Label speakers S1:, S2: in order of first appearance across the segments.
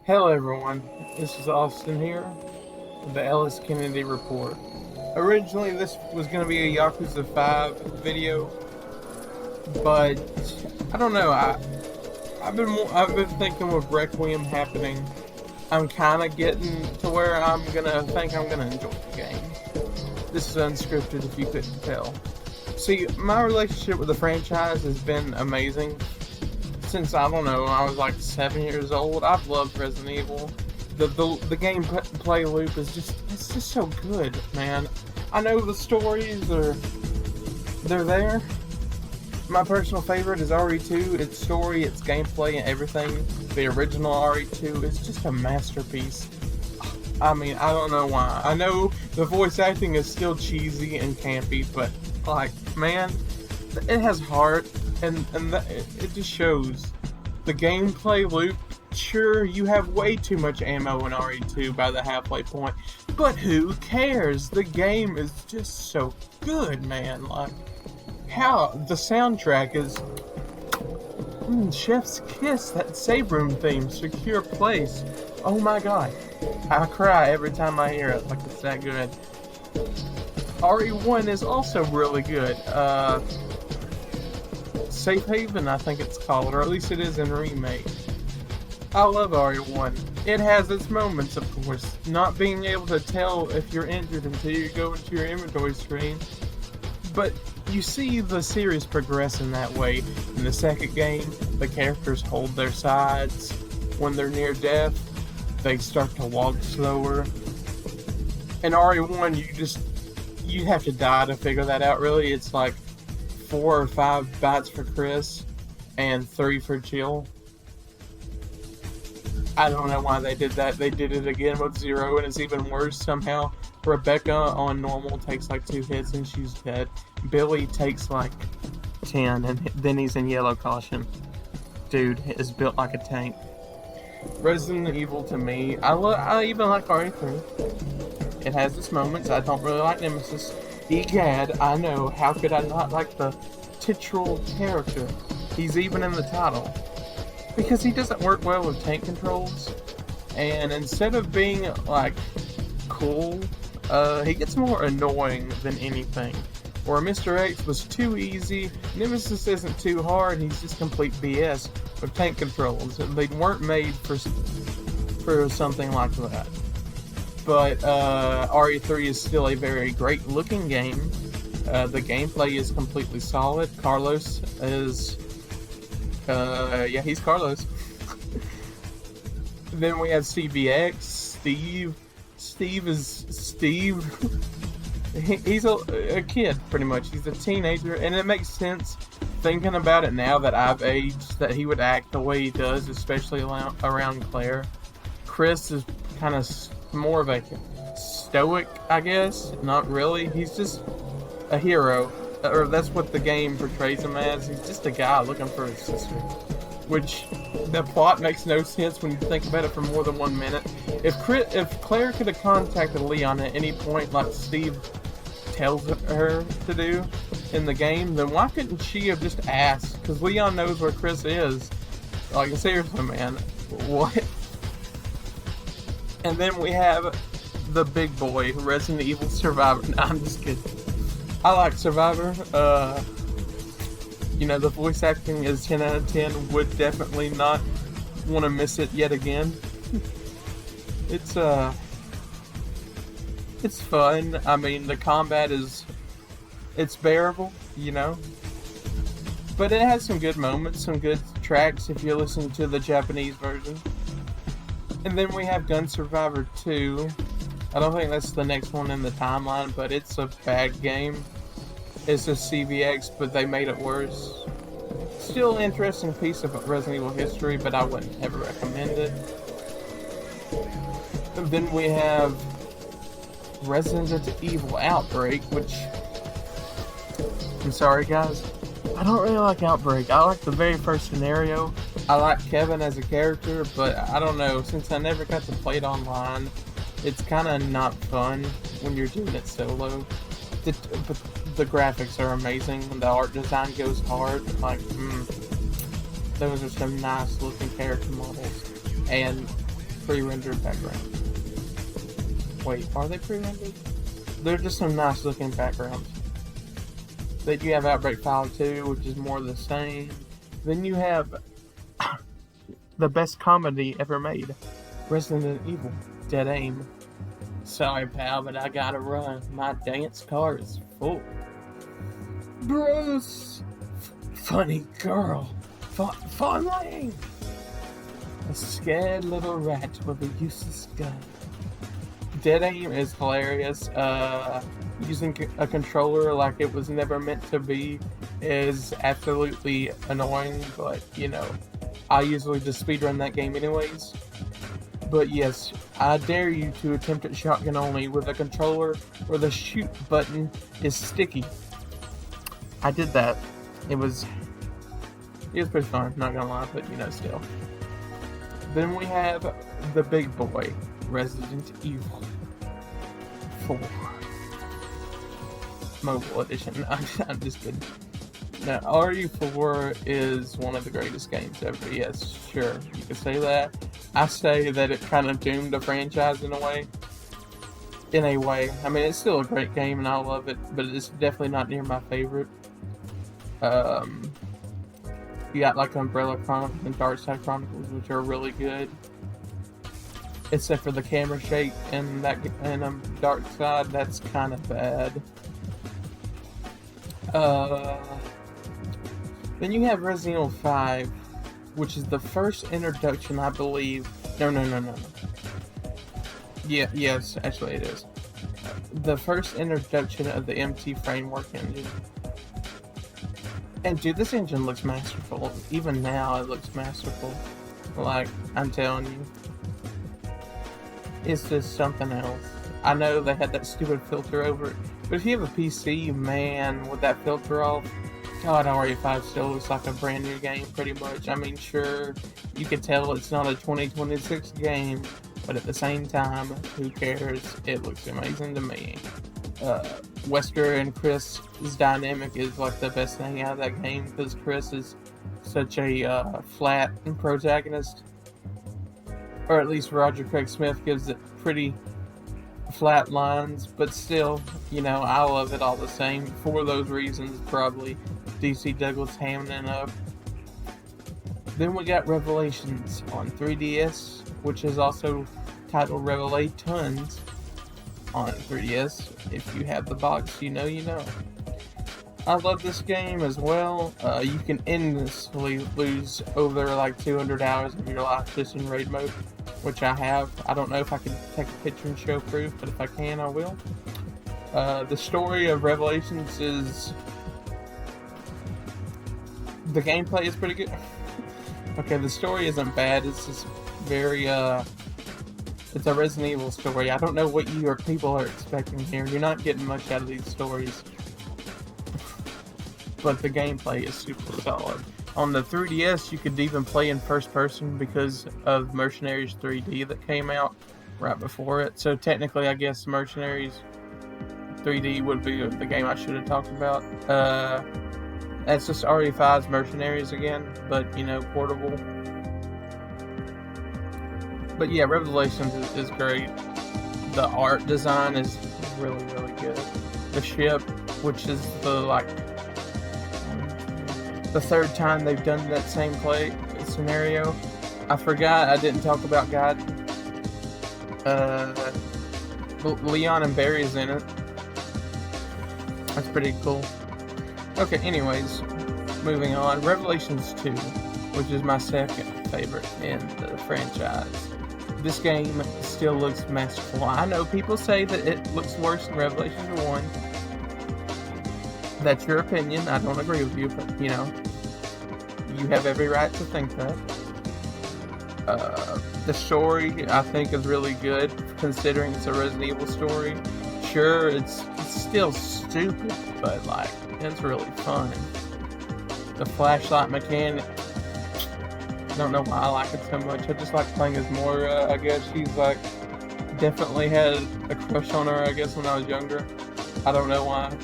S1: Hello everyone, this is Austin here with the Ellis Kennedy Report. Originally this was going to be a Yakuza 5 video, but I don't know, I've been thinking with Requiem happening, I'm kind of getting to where I'm going to think I'm going to enjoy the game. This is unscripted if you couldn't tell. See, my relationship with the franchise has been amazing since, I don't know, I was like 7 years old. I've loved Resident Evil. The gameplay loop is it's just so good, man. I know the stories they're there. My personal favorite is RE2. Its story, its gameplay, and everything. The original RE2 is just a masterpiece. I mean, I don't know why. I know the voice acting is still cheesy and campy, but like, man, it has heart, and it just shows. The gameplay loop, sure, you have way too much ammo in RE2 by the halfway point, but who cares? The game is just so good, man. Like, how the soundtrack is Chef's Kiss, that save room theme, Secure Place. Oh my god, I cry every time I hear it. Like, it's that good. RE1 is also really good. Safe Haven, I think it's called, or at least it is in Remake. I love RE1. It has its moments, of course. Not being able to tell if you're injured until you go into your inventory screen. But you see the series progress in that way. In the second game, the characters hold their sides. When they're near death, they start to walk slower. In RE1, you have to die to figure that out, really. It's like 4 or 5 bites for Chris and 3 for Jill. I don't know why they did that. They did it again with Zero, and it's even worse somehow. Rebecca on normal takes like 2 hits and she's dead. Billy takes like 10 and then he's in yellow caution. Dude is built like a tank. Resident Evil, to me, I even like RE3. It has its moments. I don't really like Nemesis. Egad, I know, how could I not like the titular character? He's even in the title. Because he doesn't work well with tank controls, and instead of being, like, cool, he gets more annoying than anything. Or Mr. X was too easy, Nemesis isn't too hard, he's just complete BS with tank controls. They weren't made for something like that. But RE3 is still a very great looking game. The gameplay is completely solid. Carlos is yeah, he's Carlos. Then we have CBX, Steve. Steve is Steve. He's a kid, pretty much. He's a teenager, and it makes sense thinking about it now that I've aged, that he would act the way he does, especially around Claire. Chris is kind of more of a stoic, I guess. Not really. He's just a hero, or that's what the game portrays him as. He's just a guy looking for his sister, which the plot makes no sense when you think about it for more than 1 minute. If Claire could have contacted Leon at any point, like Steve tells her to do in the game, then why couldn't she have just asked? Because Leon knows where Chris is. Like, seriously, man, what? And then we have the big boy, Resident Evil Survivor. No, I'm just kidding. I like Survivor. You know, the voice acting is 10 out of 10. Would definitely not want to miss it yet again. It's fun. I mean, the combat it's bearable, you know. But it has some good moments, some good tracks if you listen to the Japanese version. And then we have Gun Survivor 2. I don't think that's the next one in the timeline, but it's a bad game. It's a CVX, but they made it worse. Still an interesting piece of Resident Evil history, but I wouldn't ever recommend it. And then we have Resident Evil Outbreak, which, I'm sorry guys, I don't really like Outbreak. I like the very first scenario. I like Kevin as a character, but I don't know, since I never got to play it online, it's kind of not fun when you're doing it solo. But the graphics are amazing, and the art design goes hard. Like, those are some nice looking character models. And pre-rendered backgrounds. Wait, are they pre-rendered? They're just some nice looking backgrounds. Then you have Outbreak File 2, which is more the same. Then you have the best comedy ever made, Resident Evil, Dead Aim. Sorry, pal, but I gotta run. My dance card is full. Bruce! Funny girl. Funny! A scared little rat with a useless gun. Dead Aim is hilarious. Using a controller like it was never meant to be is absolutely annoying, but you know, I usually just speedrun that game anyways. But yes, I dare you to attempt it shotgun only with a controller where the shoot button is sticky. I did that. It was pretty fun, not gonna lie, but you know, still. Then we have the big boy, Resident Evil 4. Mobile edition. I'm just kidding. Now, RE4 is one of the greatest games ever. Yes, sure, you could say that. I say that it kind of doomed the franchise in a way. I mean, it's still a great game and I love it, but it's definitely not near my favorite. You got like Umbrella Chronicles and Dark Side Chronicles, which are really good. Except for the camera shake and Dark Side, that's kind of bad. Then you have Resident Evil 5, which is the first introduction, I believe. No. Yeah, yes, actually it is. The first introduction of the MT framework engine. And dude, this engine looks masterful. Even now, it looks masterful. Like, I'm telling you. It's just something else. I know they had that stupid filter over it, but if you have a PC, man, with that filter off, God, RE5 still looks like a brand new game, pretty much. I mean, sure, you can tell it's not a 2026 game, but at the same time, who cares? It looks amazing to me. Wesker and Chris' dynamic is like the best thing out of that game, because Chris is such a flat protagonist. Or at least Roger Craig Smith gives it pretty flat lines, but still, you know, I love it all the same. For those reasons, probably DC Douglas hamming it up. Then we got Revelations on 3DS, which is also titled Revelations on 3DS. If you have the box, you know. I love this game as well. You can endlessly lose over like 200 hours of your life just in raid mode, which I have. I don't know if I can take a picture and show proof, but if I can, I will. The story of Revelations is... The gameplay is pretty good. Okay, the story isn't bad. It's just very, it's a Resident Evil story. I don't know what you or people are expecting here. You're not getting much out of these stories. But the gameplay is super solid. On the 3DS, you could even play in first person because of Mercenaries 3D that came out right before it. So technically, I guess Mercenaries 3D would be the game I should have talked about. That's just RE5's Mercenaries again, but, you know, portable. But yeah, Revelations is great. The art design is really, really good. The ship, which is the third time they've done that same scenario. I forgot, I didn't talk about God. Leon and Barry's in it. That's pretty cool. Okay, anyways, moving on. Revelations 2, which is my second favorite in the franchise. This game still looks masterful. I know people say that it looks worse than Revelations 1. That's your opinion. I don't agree with you, but, you know, you have every right to think that. The story, I think, is really good, considering it's a Resident Evil story. Sure, it's still stupid, but, like, it's really fun. The flashlight mechanic, I don't know why I like it so much. I just like playing as Moira. I guess she's like, definitely had a crush on her, I guess, when I was younger. I don't know why.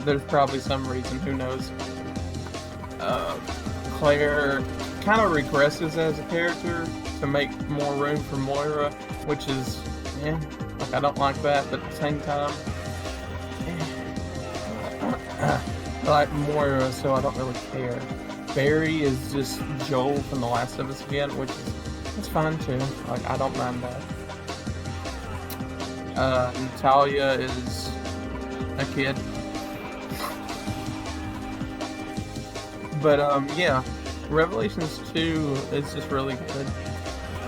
S1: There's probably some reason, who knows. Claire kind of regresses as a character to make more room for Moira, which is, like I don't like that, but at the same time, I like Moira, so I don't really care. Barry is just Joel from The Last of Us again, which is, it's fine too. Like, I don't mind that. Natalia is a kid. But, yeah, Revelations 2 is just really good.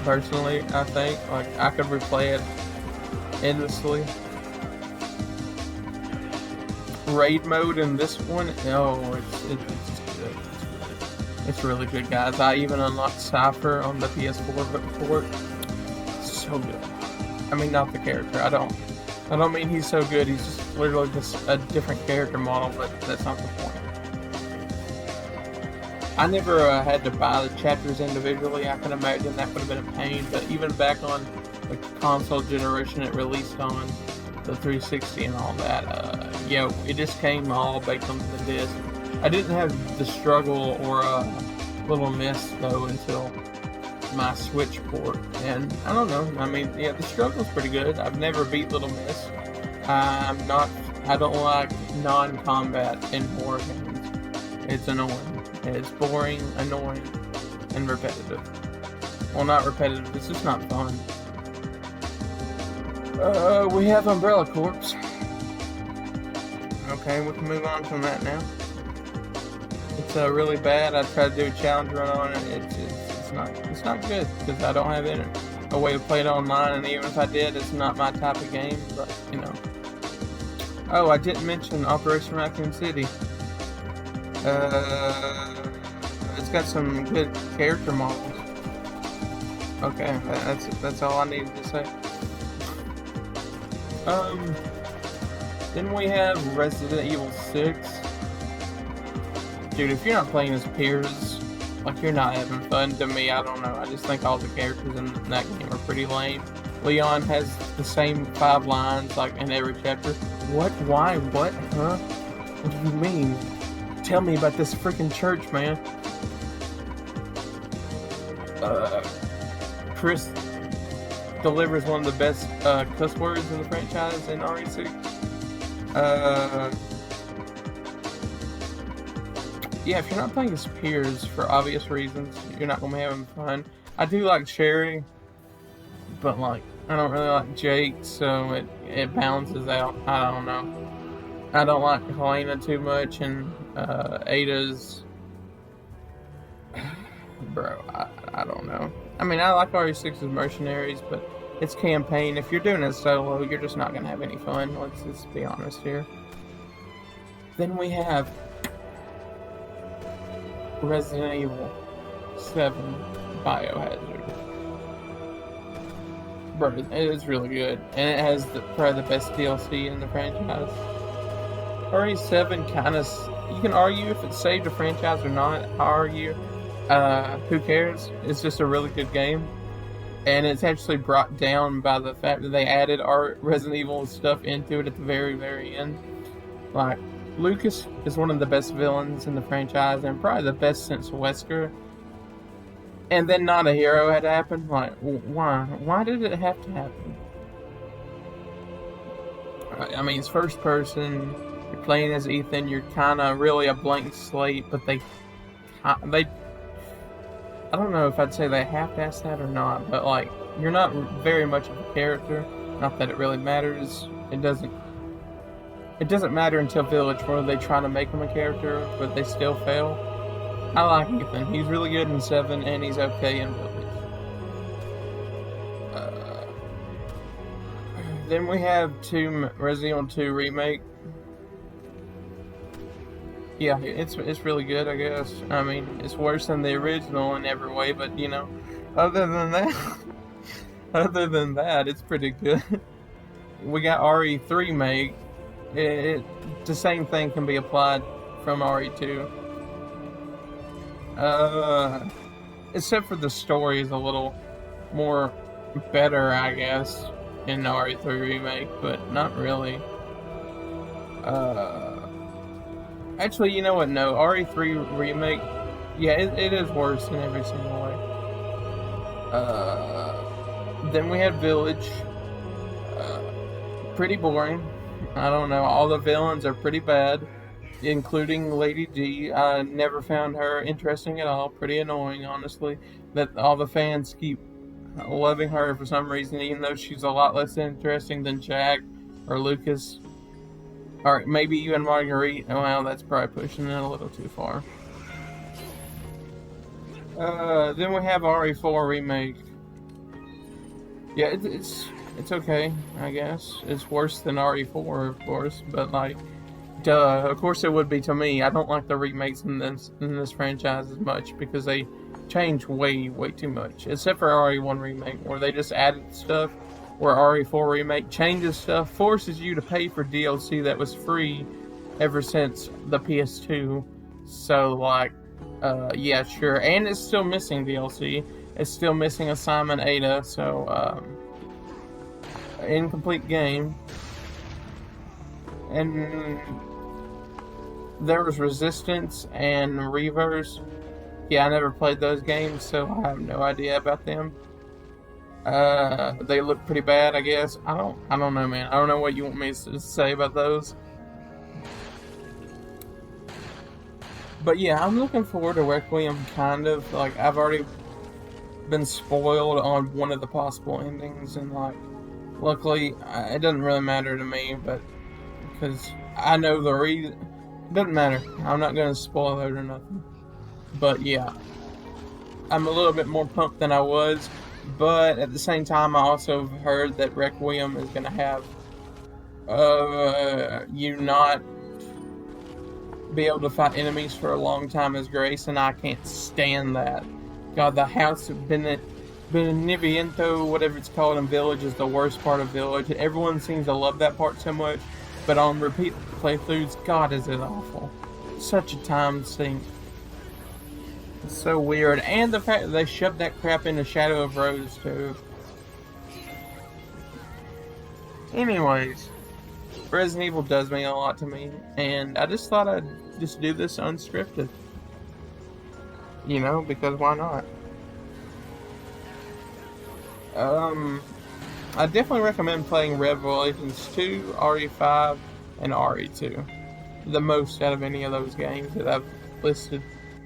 S1: Personally, I think. Like, I could replay it endlessly. Raid mode in this one, it's good. It's really good, guys. I even unlocked Cypher on the PS4 port. So good. I mean, not the character. I don't mean he's so good. He's just literally just a different character model, but that's not the point. I never had to buy the chapters individually. I can imagine that would have been a pain. But even back on the console generation it released on, the 360 and all that, it just came all baked onto the disc. I didn't have the struggle or Little Miss though until my Switch port, and I don't know. I mean, yeah, the struggle's pretty good. I've never beat Little Miss. I don't like non-combat in horror games. It's annoying. It's boring, annoying, and repetitive. Well, not repetitive. It's just not fun. We have Umbrella Corps. Okay, we can move on from that now. It's really bad. I tried to do a challenge run on it. It's not good because I don't have a way to play it online, and even if I did, it's not my type of game. But you know. Oh, I didn't mention Operation Raccoon City. It's got some good character models. Okay, that's all I needed to say. Then we have Resident Evil 6. Dude, if you're not playing as Piers, like, you're not having fun. To me, I don't know. I just think all the characters in that game are pretty lame. Leon has the same 5 lines, like, in every chapter. What? Why? What? Huh? What do you mean? Tell me about this freaking church, man. Chris delivers one of the best cuss words in the franchise in RE6. Yeah, if you're not playing as Piers for obvious reasons, you're not gonna be having fun. I do like Sherry, but like I don't really like Jake, so it balances out. I don't know. I don't like Helena too much, and Ada's. Bro, I don't know. I mean, I like RE6's Mercenaries, but it's campaign. If you're doing it solo, you're just not gonna have any fun. Let's just be honest here. Then we have Resident Evil 7 Biohazard. Bro, it is really good, and it has probably the best DLC in the franchise. RE7 kind of, you can argue if it saved the franchise or not. I argue, who cares? It's just a really good game, and it's actually brought down by the fact that they added our Resident Evil stuff into it at the very, very end. Like, Lucas is one of the best villains in the franchise, and probably the best since Wesker. And then Not a Hero had happened. Like, why? Why did it have to happen? I mean, it's first person. You're playing as Ethan. You're kind of really a blank slate, but they, I don't know if I'd say they half-assed that or not, but like, you're not very much of a character. Not that it really matters. It doesn't matter until Village, where they try to make him a character, but they still fail. I like Ethan. He's really good in 7, and he's okay in Village. Then we have Resident Evil 2 Remake. Yeah, it's really good, I guess. I mean, it's worse than the original in every way, but you know, other than that, it's pretty good. We got RE3 Remake. The same thing can be applied from RE2. Except for the story is a little more better, I guess, in RE3 Remake, but not really. Actually, you know what? No, RE3 Remake Yeah, it is worse in every single way. Then we had Village. Pretty boring. I don't know. All the villains are pretty bad, including Lady D. I never found her interesting at all. Pretty annoying, honestly. That all the fans keep loving her for some reason, even though she's a lot less interesting than Jack or Lucas. Or maybe even Marguerite. Well, that's probably pushing it a little too far. Then we have RE4 Remake. Yeah, it's okay, I guess. It's worse than RE4, of course, but like, duh. Of course it would be to me. I don't like the remakes in this franchise as much because they change way too much. Except for RE1 Remake, where they just added stuff. Where RE4 Remake changes stuff, forces you to pay for DLC that was free ever since the PS2. So like, yeah, sure, and it's still missing DLC. It's still missing Assignment Ada, so incomplete game. And there was Resistance and Reverse. Yeah, I never played those games, so I have no idea about them. They look pretty bad, I guess. I don't know, man. I don't know what you want me to say about those. But yeah, I'm looking forward to Requiem, kind of. Like, I've already been spoiled on one of the possible endings, and like, luckily, it doesn't really matter to me, but because I know the reason. It doesn't matter. I'm not going to spoil it or nothing. But yeah, I'm a little bit more pumped than I was. But at the same time, I also heard that Requiem is going to have you not be able to fight enemies for a long time as Grace, and I can't stand that. God, the House of Beneviento, whatever it's called in Village, is the worst part of Village. Everyone seems to love that part so much, but on repeat playthroughs, God, is it awful. Such a time sink. It's so weird. And the fact that they shoved that crap into Shadow of Rose, too. Anyways, Resident Evil does mean a lot to me, and I just thought I'd just do this unscripted. You know, because why not? I definitely recommend playing Revelations 2, RE5, and RE2. The most out of any of those games that I've listed.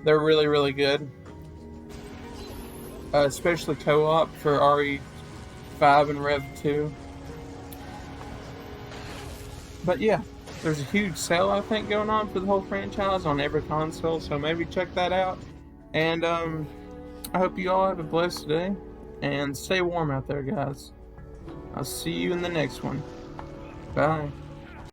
S1: They're really good. Especially co-op for RE5 and Rev 2. But yeah, there's a huge sale, I think, going on for the whole franchise on every console, so maybe check that out. And I hope you all have a blessed day, and stay warm out there, guys. I'll see you in the next one. Bye.